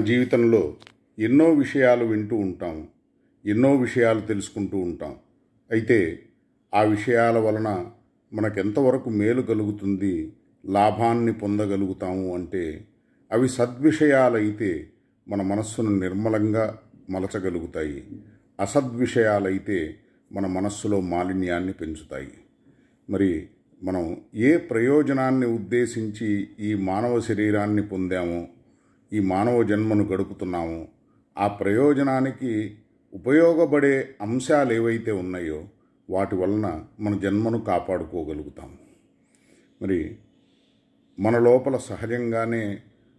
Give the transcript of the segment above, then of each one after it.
జీవితంలో ఎన్నో విషయాలు వింటూ ఉంటాం, ఎన్నో విషయాలు తెలుసుకుంటూ ఉంటాం. అయితే ఆ విషయాల వలన మనకెంతవరకు మేలు కలుగుతుంది, లాభాన్ని పొందగలుగుతాము అంటే అవి సద్విషయాలైతే మన మనస్సును నిర్మలంగా మలచగలుగుతాయి. అసద్విషయాలైతే మన మనస్సులో మాలిన్యాన్ని పెంచుతాయి. మరి మనం ఏ ప్రయోజనాన్ని ఉద్దేశించి ఈ మానవ శరీరాన్ని పొందామో, ఈ మానవ జన్మను గడుపుతున్నామో, ఆ ప్రయోజనానికి ఉపయోగపడే అంశాలు ఏవైతే ఉన్నాయో వాటి వలన మన జన్మను కాపాడుకోగలుగుతాం. మరి మన లోపల సహజంగానే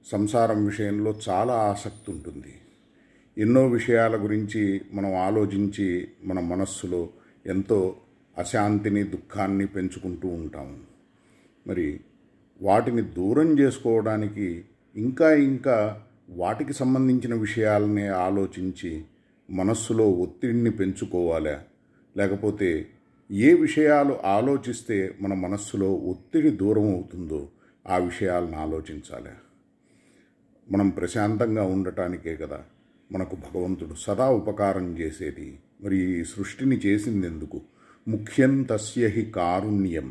సంసారం విషయంలో చాలా ఆసక్తి ఉంటుంది. ఎన్నో విషయాల గురించి మనం ఆలోచించి మన మనస్సులో ఎంతో అశాంతిని, దుఃఖాన్ని పెంచుకుంటూ ఉంటాము. మరి వాటిని దూరం చేసుకోవడానికి ఇంకా వాటికి సంబంధించిన విషయాలనే ఆలోచించి మనస్సులో ఒత్తిడిని పెంచుకోవాలా, లేకపోతే ఏ విషయాలు ఆలోచిస్తే మన మనస్సులో ఒత్తిడి దూరం అవుతుందో ఆ విషయాలను ఆలోచించాలి. మనం ప్రశాంతంగా ఉండటానికే కదా మనకు భగవంతుడు సదా ఉపకారం చేసేది. మరి ఈ సృష్టిని చేసింది ఎందుకు? ముఖ్యం తస్య హి కారుణ్యం.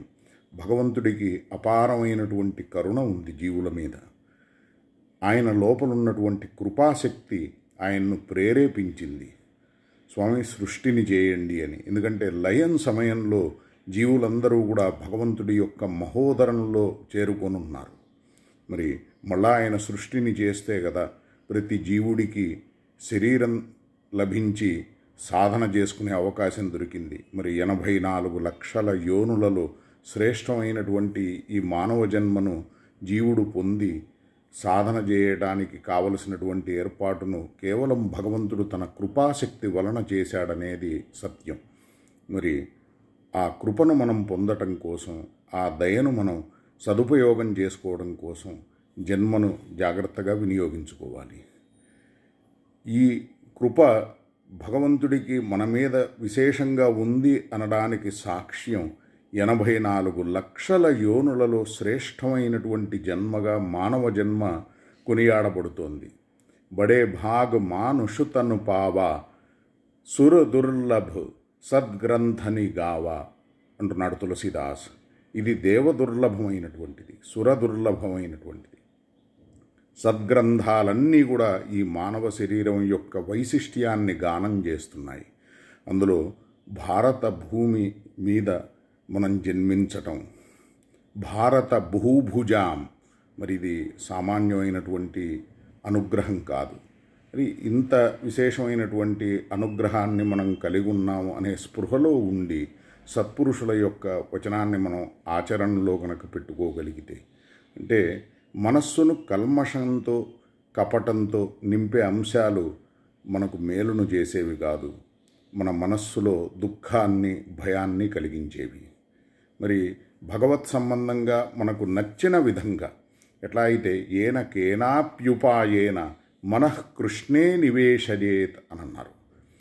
భగవంతుడికి అపారమైనటువంటి కరుణ ఉంది జీవుల మీద. ఆయన లోపలున్నటువంటి కృపాశక్తి ఆయన్ను ప్రేరేపించింది, స్వామి సృష్టిని చేయండి అని. ఎందుకంటే లయం సమయంలో జీవులందరూ కూడా భగవంతుడి యొక్క మహోదరంలో చేరుకొని ఉన్నారు. మరి మళ్ళా ఆయన సృష్టిని చేస్తే కదా ప్రతి జీవుడికి శరీరం లభించి సాధన చేసుకునే అవకాశం దొరికింది. మరి 84 లక్షల యోనులలో శ్రేష్టమైనటువంటి ఈ మానవ జన్మను జీవుడు పొంది సాధన చేయడానికి కావలసినటువంటి ఏర్పాటును కేవలం భగవంతుడు తన కృపాశక్తి వలన చేశాడనేది సత్యం. మరి ఆ కృపను మనం పొందటం కోసం, ఆ దయను మనం సదుపయోగం చేసుకోవడం కోసం జన్మను జాగ్రత్తగా వినియోగించుకోవాలి. ఈ కృప భగవంతుడికి మన మీద విశేషంగా ఉంది అనడానికి సాక్ష్యం 84 లక్షల యోనులలో శ్రేష్టమైనటువంటి జన్మగా మానవ జన్మ కొనియాడబడుతోంది. బడే భాగ్ మానుషు తను పావా సుర దుర్లభ్ సద్గ్రంథని గావా అంటున్నాడు తులసీదాస్. ఇది దేవదుర్లభమైనటువంటిది, సురదుర్లభమైనటువంటిది. సద్గ్రంథాలన్నీ కూడా ఈ మానవ శరీరం యొక్క వైశిష్ట్యాన్ని గానం చేస్తున్నాయి. అందులో భారత భూమి మీద మనం జన్మించటం, భారత భూభుజాం, మరి ఇది సామాన్యమైనటువంటి అనుగ్రహం కాదు. మరి ఇంత విశేషమైనటువంటి అనుగ్రహాన్ని మనం కలిగి ఉన్నాము అనే స్పృహలో ఉండి సత్పురుషుల యొక్క వచనాన్ని మనం ఆచరణలో కనుక పెట్టుకోగలిగితే, అంటే మనస్సును కల్మషంతో కపటంతో నింపే అంశాలు మనకు మేలును చేసేవి కాదు, మన మనస్సులో దుఃఖాన్ని, భయాన్ని కలిగించేవి. మరి భగవత్ సంబంధంగా మనకు నచ్చిన విధంగా ఎట్లా అయితే ఏన కేనాప్యుపాయేన మనఃకృష్ణే నివేశయేత్ అని అన్నారు.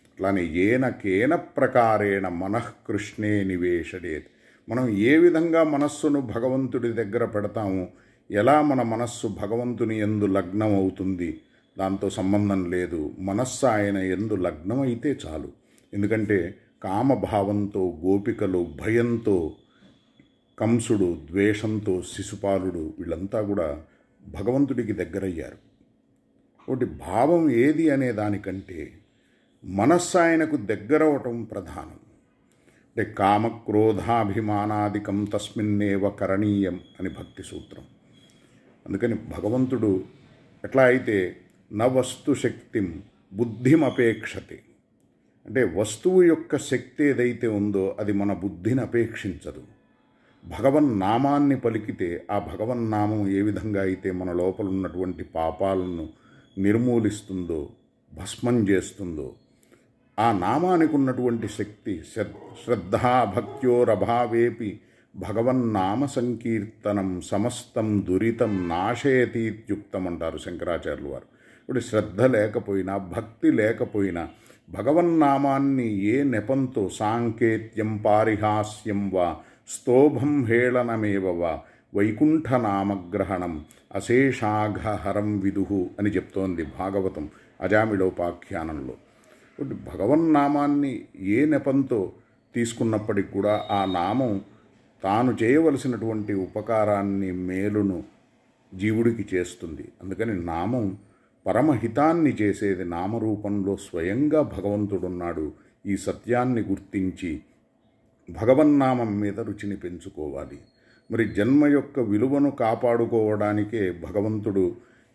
అట్లానే ఏన కేన ప్రకారేణ మనఃకృష్ణే నివేశయేత్. మనం ఏ విధంగా మనస్సును భగవంతుడి దగ్గర పెడతాము, ఎలా మన మనస్సు భగవంతుని యందు లగ్నం అవుతుంది దాంతో సంబంధం లేదు. మనస్సు ఆయన యందు లగ్నమైతే చాలు. ఎందుకంటే కామభావంతో గోపికలు, భయంతో కంసుడు, ద్వేషంతో శిశుపాలుడు, వీళ్ళంతా కూడా భగవంతుడికి దగ్గరయ్యారు. ఒకటి భావం ఏది అనే దానికంటే మనస్సు ఆయనకు దగ్గరవటం ప్రధానం. అంటే కామక్రోధాభిమానాదికం తస్మిన్నేవ కరణీయం అని భక్తి సూత్రం. అందుకని భగవంతుడు ఎట్లా అయితే న వస్తు శక్తిం బుద్ధిమపేక్షతే, అంటే వస్తువు యొక్క శక్తి ఏదైతే ఉందో అది మన బుద్ధిని అపేక్షించదు. భగవన్నామాన్ని పలికితే ఆ భగవన్నామం ఏ విధంగా అయితే మన లోపల ఉన్నటువంటి పాపాలను నిర్మూలిస్తుందో, భస్మం చేస్తుందో, ఆ నామానికి ఉన్నటువంటి శక్తి శ్రద్ధా భక్త్యోరభావేపి భగవన్నామ సంకీర్తనం సమస్తం దురితం నాశయతీత్యుక్తం అంటారు శంకరాచార్యులు వారు. ఇప్పుడు శ్రద్ధ లేకపోయినా, భక్తి లేకపోయినా భగవన్నామాన్ని ఏ నెపంతో సాంకేత్యం పారిహాస్యం వా స్తోభం హేళనమేవ వా వైకుంఠనామగ్రహణం అశేషాఘహరం విదుహు అని చెప్తోంది భాగవతం అజామిళోపాఖ్యానంలో. భగవన్నామాన్ని ఏ నెపంతో తీసుకున్నప్పటికి కూడా ఆ నామం తాను చేయవలసినటువంటి ఉపకారాన్ని, మేలును జీవుడికి చేస్తుంది. అందుకని నామం పరమహితాన్ని చేసేది. నామరూపంలో స్వయంగా భగవంతుడున్నాడు. ఈ సత్యాన్ని గుర్తించి భగవన్నామం మీద రుచిని పెంచుకోవాలి. మరి జన్మ యొక్క విలువను కాపాడుకోవడానికే భగవంతుడు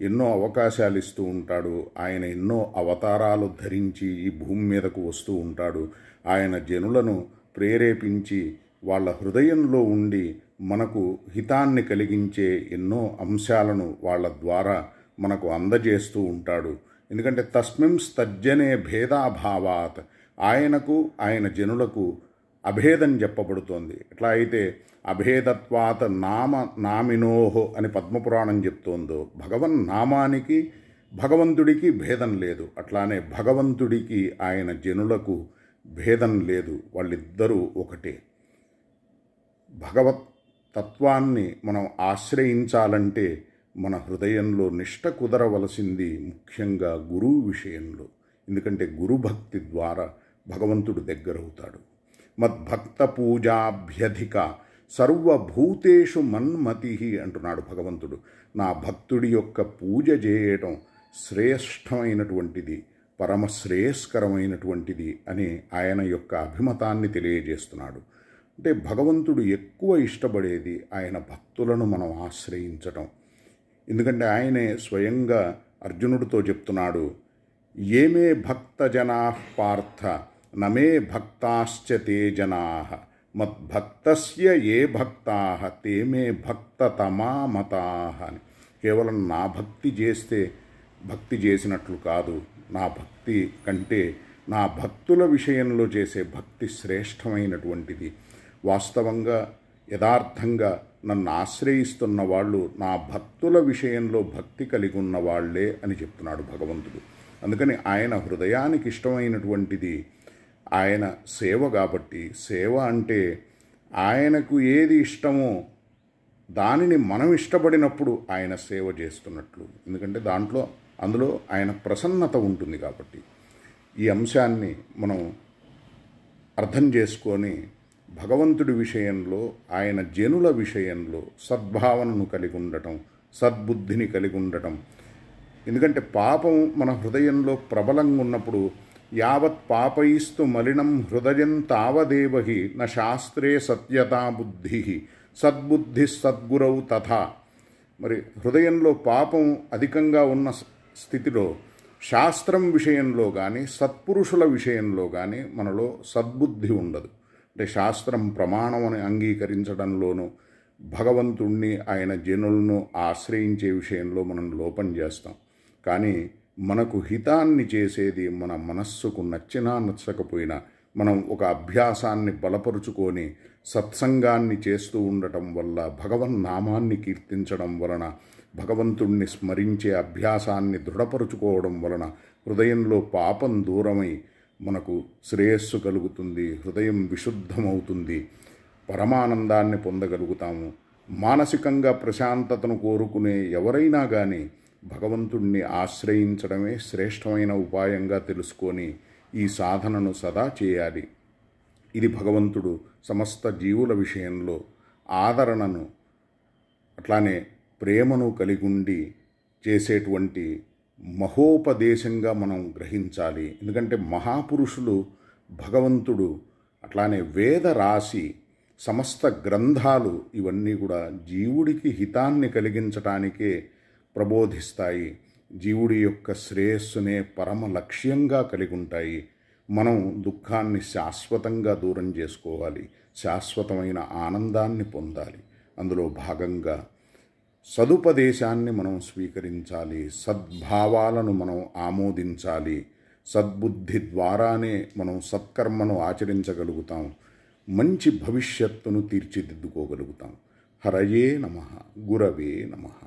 ఎన్నో అవకాశాలు ఇస్తూ ఉంటాడు. ఆయన ఎన్నో అవతారాలు ధరించి ఈ భూమి మీదకు వస్తూ ఉంటాడు. ఆయన జనులను ప్రేరేపించి వాళ్ళ హృదయంలో ఉండి మనకు హితాన్ని కలిగించే ఎన్నో అంశాలను వాళ్ళ ద్వారా మనకు అందజేస్తూ ఉంటాడు. ఎందుకంటే తస్మింస్తజ్జనే భేదాభావాత్, ఆయనకు ఆయన జనులకు అభేదం చెప్పబడుతోంది. ఎట్లా అయితే అభేదత్వాత్ నామినోహో అని పద్మపురాణం చెప్తోందో, భగవన్నామానికి భగవంతుడికి భేదం లేదు. అట్లానే భగవంతుడికి ఆయన జనులకు భేదం లేదు. వాళ్ళిద్దరూ ఒకటే. భగవత్ తత్వాన్ని మనం ఆశ్రయించాలంటే మన హృదయంలో నిష్ఠ కుదరవలసింది ముఖ్యంగా గురువు విషయంలో. ఎందుకంటే గురుభక్తి ద్వారా భగవంతుడు దగ్గరవుతాడు. మద్భక్త పూజాభ్యధిక సర్వభూతేషు మన్మతి అంటున్నాడు భగవంతుడు. నా భక్తుడి యొక్క పూజ చేయటం శ్రేష్టమైనటువంటిది, పరమశ్రేయస్కరమైనటువంటిది అని ఆయన యొక్క అభిమతాన్ని తెలియజేస్తున్నాడు. అంటే భగవంతుడు ఎక్కువ ఇష్టపడేది ఆయన భక్తులను మనం ఆశ్రయించటం. ఎందుకంటే ఆయనే స్వయంగా అర్జునుడితో చెప్తున్నాడు, ఏమే భక్తజనా పార్థ నమే భక్తాశ్చ తే జనా మద్భక్తస్య ఏ భక్తా తే మే భక్తతమా మతా అని. కేవలం నా భక్తి చేస్తే భక్తి చేసినట్లు కాదు. నా భక్తి కంటే నా భక్తుల విషయంలో చేసే భక్తి శ్రేష్టమైనటువంటిది. వాస్తవంగా యథార్థంగా నన్ను ఆశ్రయిస్తున్న వాళ్ళు నా భక్తుల విషయంలో భక్తి కలిగి ఉన్న వాళ్లే అని చెప్తున్నాడు భగవంతుడు. అందుకని ఆయన హృదయానికి ఇష్టమైనటువంటిది ఆయన సేవ కాబట్టి, సేవ అంటే ఆయనకు ఏది ఇష్టమో దానిని మనం ఇష్టపడినప్పుడు ఆయన సేవ చేస్తున్నట్లు. ఎందుకంటే అందులో ఆయన ప్రసన్నత ఉంటుంది కాబట్టి. ఈ అంశాన్ని మనం అర్థం చేసుకొని భగవంతుడి విషయంలో, ఆయన జనుల విషయంలో సద్భావనను కలిగి ఉండటం, సద్బుద్ధిని కలిగి ఉండటం. ఎందుకంటే పాపం మన హృదయంలో ప్రబలంగా ఉన్నప్పుడు యావత్ పాపయిస్తు మలినం హృదయం తావదేవహి న శాస్త్రే సత్యతా బుద్ధి సద్బుద్ధి సద్గురౌ తథా. మరి హృదయంలో పాపం అధికంగా ఉన్న స్థితిలో శాస్త్రం విషయంలో కానీ సత్పురుషుల విషయంలో కానీ మనలో సద్బుద్ధి ఉండదు. అంటే శాస్త్రం ప్రమాణమని అంగీకరించడంలోనూ భగవంతుణ్ణి ఆయన జనులను ఆశ్రయించే విషయంలో మనం లోపం చేస్తాం. కానీ మనకు హితాన్ని చేసేది మన మనస్సుకు నచ్చినా నచ్చకపోయినా మనం ఒక అభ్యాసాన్ని బలపరుచుకొని సత్సంగాన్ని చేస్తూ ఉండటం వల్ల, భగవన్నామాన్ని కీర్తించడం వలన, భగవంతుణ్ణి స్మరించే అభ్యాసాన్ని దృఢపరుచుకోవడం వలన హృదయంలో పాపం దూరమై మనకు శ్రేయస్సు కలుగుతుంది. హృదయం విశుద్ధమవుతుంది. పరమానందాన్ని పొందగలుగుతాము. మానసికంగా ప్రశాంతతను కోరుకునే ఎవరైనా కానీ భగవంతుణ్ణి ఆశ్రయించడమే శ్రేష్టమైన ఉపాయంగా తెలుసుకొని ఈ సాధనను సదా చేయాలి. ఇది భగవంతుడు సమస్త జీవుల విషయంలో ఆదరణను అట్లానే ప్రేమను కలిగుండి చేసేటువంటి మహోపదేశంగా మనం గ్రహించాలి. ఎందుకంటే మహాపురుషులు, భగవంతుడు, అట్లానే వేద రాశి, సమస్త గ్రంథాలు ఇవన్నీ కూడా జీవుడికి హితాన్ని కలిగించటానికే ప్రబోధిస్తాయి. జీవుడి యొక్క శ్రేయస్సునే పరమ లక్ష్యంగా కలిగి ఉంటాయి. మనం దుఃఖాన్ని శాశ్వతంగా దూరం చేసుకోవాలి. శాశ్వతమైన ఆనందాన్ని పొందాలి. అందులో భాగంగా సదుపదేశాన్ని మనం స్వీకరించాలి. సద్భావాలను మనం ఆమోదించాలి. సద్బుద్ధి ద్వారానే మనం సత్కర్మను ఆచరించగలుగుతాం. మంచి భవిష్యత్తును తీర్చిదిద్దుకోగలుగుతాం. హరయే నమః. గురవే నమః.